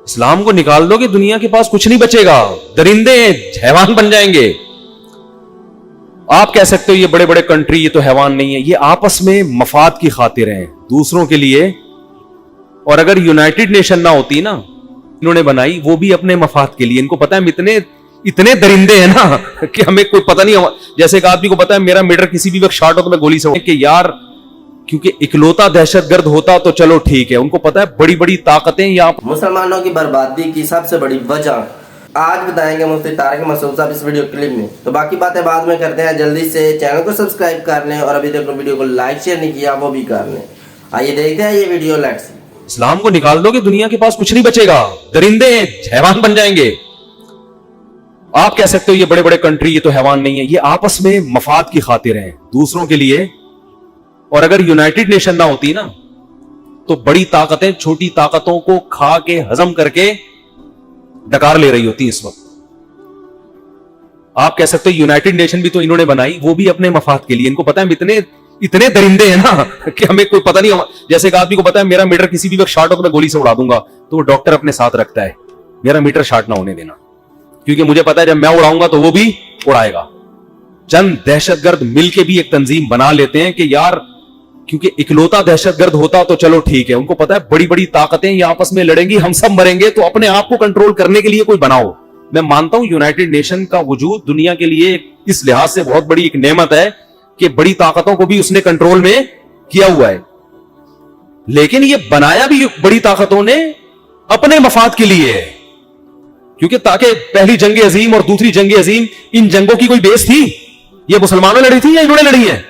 اسلام کو نکال دو کہ دنیا کے پاس کچھ نہیں بچے گا, درندے حیوان بن جائیں گے. آپ کہہ سکتے ہو یہ بڑے بڑے کنٹری یہ تو حیوان نہیں ہے, یہ آپس میں مفاد کی خاطر ہیں دوسروں کے لیے. اور اگر یونائٹڈ نیشن نہ ہوتی نا, انہوں نے بنائی وہ بھی اپنے مفاد کے لیے. ان کو پتا ہے ہم اتنے درندے ہیں نا کہ ہمیں کوئی پتہ نہیں. جیسے ایک آدمی کو پتا ہے میرا میٹر کسی بھی وقت شارٹ ہو تو میں گولی سے کہ یار کیونکہ اکلوتا دہشت گرد ہوتا تو چلو ٹھیک ہے, ان کو پتا ہے بڑی بڑی طاقتیں یہاں. مسلمانوں کی بربادی کی سب سے بڑی وجہ آج بتائیں گے مفتی طارق مسعود صاحب اس ویڈیو کلپ میں. تو باقی باتیں بعد میں کرتے ہیں. جلدی سے چینل کو سبسکرائب کر لیں اور ابھی تک ویڈیو کو لائک شیئر نہیں کیا وہ بھی کر لیں. آئیے دیکھتے ہیں یہ ویڈیو. لیٹس. اسلام کو نکال دو کہ دنیا کے پاس کچھ نہیں بچے گا, درندے حیوان بن جائیں گے. آپ کہہ سکتے ہو یہ بڑے بڑے کنٹری یہ تو حیوان نہیں ہے, یہ آپس میں مفاد کی خاطر ہیں دوسروں کے لیے. اور اگر یونائٹڈ نیشن نہ ہوتی نا تو بڑی طاقتیں چھوٹی طاقتوں کو کھا کے ہضم کر کے ڈکار لے رہی ہوتی اس وقت. آپ کہہ سکتے ہو یونائٹڈ نیشن بھی تو انہوں نے بنائی وہ بھی اپنے مفاد کے لیے. ان کو پتا ہے اتنے درندے ہیں نا کہ ہمیں کوئی پتہ نہیں. جیسے ایک آدمی کو پتا ہے میرا میٹر کسی بھی وقت شارٹ ہو تو میں گولی سے اڑا دوں گا, تو وہ ڈاکٹر اپنے ساتھ رکھتا ہے میرا میٹر شارٹ نہ ہونے دینا, کیونکہ مجھے پتا ہے جب میں اڑاؤں گا تو وہ بھی اڑائے گا. چند دہشت گرد مل کے بھی ایک تنظیم بنا لیتے ہیں کہ یار کیونکہ اکلوتا دہشت گرد ہوتا تو چلو ٹھیک ہے. ان کو پتا ہے بڑی بڑی طاقتیں یہ آپس میں لڑیں گی, ہم سب مریں گے, تو اپنے آپ کو کنٹرول کرنے کے لیے کوئی بناؤ. میں مانتا ہوں یونائٹڈ نیشن کا وجود دنیا کے لیے اس لحاظ سے بہت بڑی ایک نعمت ہے کہ بڑی طاقتوں کو بھی اس نے کنٹرول میں کیا ہوا ہے. لیکن یہ بنایا بھی بڑی طاقتوں نے اپنے مفاد کے لیے ہے, کیونکہ تاکہ پہلی جنگ عظیم اور دوسری جنگ عظیم ان جنگوں کی کوئی بیس تھی, یہ مسلمانوں نے لڑی تھی یا انہوں نے لڑی ہے؟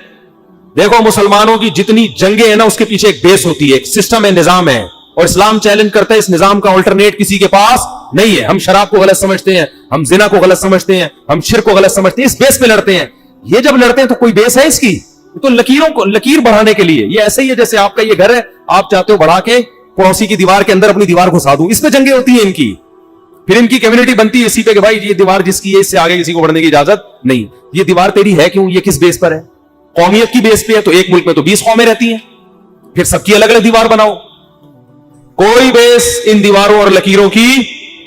دیکھو مسلمانوں کی جتنی جنگیں ہیں نا اس کے پیچھے ایک بیس ہوتی ہے, ایک سسٹم ہے, نظام ہے, اور اسلام چیلنج کرتا ہے اس نظام کا الٹرنیٹ کسی کے پاس نہیں ہے. ہم شراب کو غلط سمجھتے ہیں, ہم زنا کو غلط سمجھتے ہیں, ہم شرک کو غلط سمجھتے ہیں, اس بیس پہ لڑتے ہیں. یہ جب لڑتے ہیں تو کوئی بیس ہے اس کی, تو لکیر بڑھانے کے لیے. یہ ایسے ہی ہے جیسے آپ کا یہ گھر ہے, آپ چاہتے ہو بڑھا کے پڑوسی کی دیوار کے اندر اپنی دیوار گھسا دوں, اس پہ جنگیں ہوتی ہیں ان کی. پھر ان کی کمیونٹی بنتی ہے اسی پہ کہ بھائی یہ دیوار جس کی ہے اس سے آگے کسی کو بڑھنے کی اجازت نہیں. یہ دیوار تیری ہے کیوں, یہ کس بیس پر ہے؟ قومیت کی بیس پہ ہے, تو ایک ملک میں تو 20 قومیں رہتی ہیں, پھر سب کی الگ الگ دیوار بناؤ. کوئی بیس ان دیواروں اور لکیروں کی.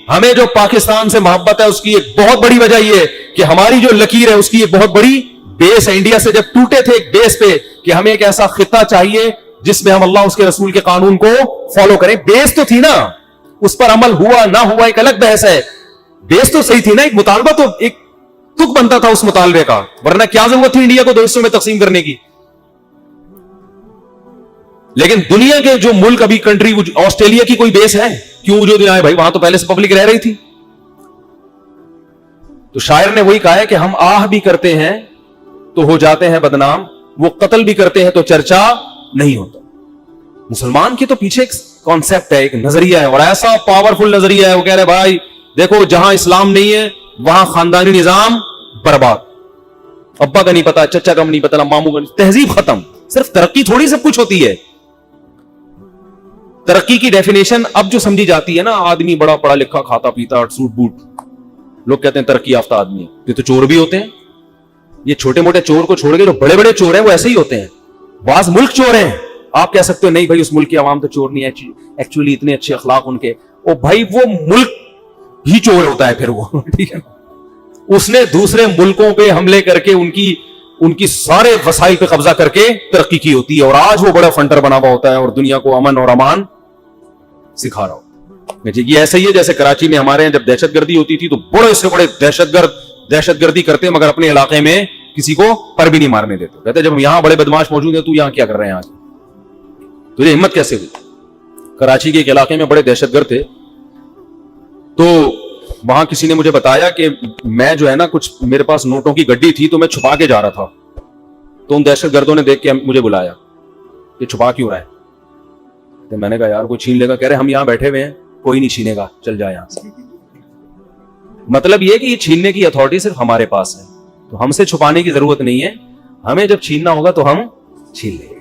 ہمیں جو پاکستان سے محبت ہے اس کی ایک بہت بڑی وجہ یہ ہے کہ ہماری جو لکیر ہے اس کی ایک بہت بڑی بیس ہے. انڈیا سے جب ٹوٹے تھے ایک بیس پہ کہ ہمیں ایک ایسا خطہ چاہیے جس میں ہم اللہ اس کے رسول کے قانون کو فالو کریں. بیس تو تھی نا, اس پر عمل ہوا نہ ہوا ایک الگ بحث ہے. بیس تو صحیح تھی نا, ایک مطالبہ تو ایک تک بنتا تھا اس مطالبے کا, ورنہ کیا ضرورت تھی انڈیا کو 2 حصوں میں تقسیم کرنے کی. لیکن دنیا کے جو ملک ابھی کنٹری, آسٹریلیا کی کوئی بیس ہے کیوں وجود میں آئے بھائی, وہاں تو پہلے سے پبلک رہ رہی تھی. تو شاعر نے وہی کہا ہے کہ ہم آہ بھی کرتے ہیں تو ہو جاتے ہیں بدنام, وہ قتل بھی کرتے ہیں تو چرچا نہیں ہوتا. مسلمان کی تو پیچھے ایک کانسیپٹ ہے, ایک نظریہ ہے, اور ایسا پاورفل نظریہ ہے. وہ کہہ رہے بھائی دیکھو جہاں اسلام نہیں ہے وہاں خاندانی نظام برباد, ابا کا نہیں پتا, چچا کا نہیں پتا, ماموں کا, تہذیب ختم. صرف ترقی تھوڑی سب کچھ ہوتی ہے. ترقی کی ڈیفینیشن اب جو سمجھی جاتی ہے نا, آدمی بڑا پڑھا لکھا کھاتا پیتا سوٹ بوٹ, لوگ کہتے ہیں ترقی یافتہ آدمی. یہ تو چور بھی ہوتے ہیں. یہ چھوٹے موٹے چور کو چھوڑ کے جو بڑے بڑے چور ہیں وہ ایسے ہی ہوتے ہیں. بعض ملک چور ہیں, آپ کہہ سکتے ہو نہیں بھائی اس ملک کی عوام تو چور نہیں ہے, ایکچولی اتنے اچھے اخلاق ان کے. او بھائی وہ ملک ہی چور ہوتا ہے پھر وہ, ٹھیک ہے. اس نے دوسرے ملکوں پہ حملے کر کے ان کی سارے وسائل پہ قبضہ کر کے ترقی کی ہوتی ہے, اور آج وہ بڑا فنٹر بنا ہوا ہوتا ہے اور دنیا کو امن اور امان سکھا رہا ہوتا ہے. یہ ایسا ہی ہے جیسے کراچی میں ہمارے یہاں جب دہشت گردی ہوتی تھی تو بڑے سے بڑے دہشت گردی کرتے مگر اپنے علاقے میں کسی کو پر بھی نہیں مارنے دیتے. کہتے جب یہاں بڑے بدماش موجود ہیں تو یہاں کیا کر رہے ہیں آج, تجھے ہمت کیسے ہوئی؟ کراچی کے ایک علاقے میں بڑے دہشت گرد تھے, تو وہاں کسی نے مجھے بتایا کہ میں جو ہے نا کچھ میرے پاس نوٹوں کی گڈی تھی تو میں چھپا کے جا رہا تھا, تو ان دہشت گردوں نے دیکھ کے مجھے بلایا کہ چھپا کیوں رہا ہے. تو میں نے کہا یار کوئی چھین لے گا. کہہ رہے ہم یہاں بیٹھے ہوئے ہیں, کوئی نہیں چھینے گا, چل جائے یہاں سے. مطلب یہ کہ یہ چھیننے کی اتھارٹی صرف ہمارے پاس ہے, تو ہم سے چھپانے کی ضرورت نہیں ہے. ہمیں جب چھیننا ہوگا تو ہم چھین لیں گے.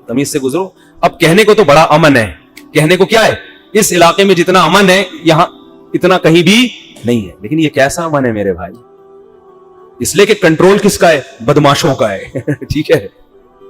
تمیز سے گزرو. اب کہنے کو تو بڑا امن ہے, کہنے کو کیا ہے, اس علاقے میں جتنا امن ہے یہاں اتنا کہیں بھی نہیں ہے. لیکن یہ کیسا امن ہے میرے بھائی؟ اس لیے کہ کنٹرول کس کا ہے؟ بدماشوں کا ہے. ٹھیک ہے.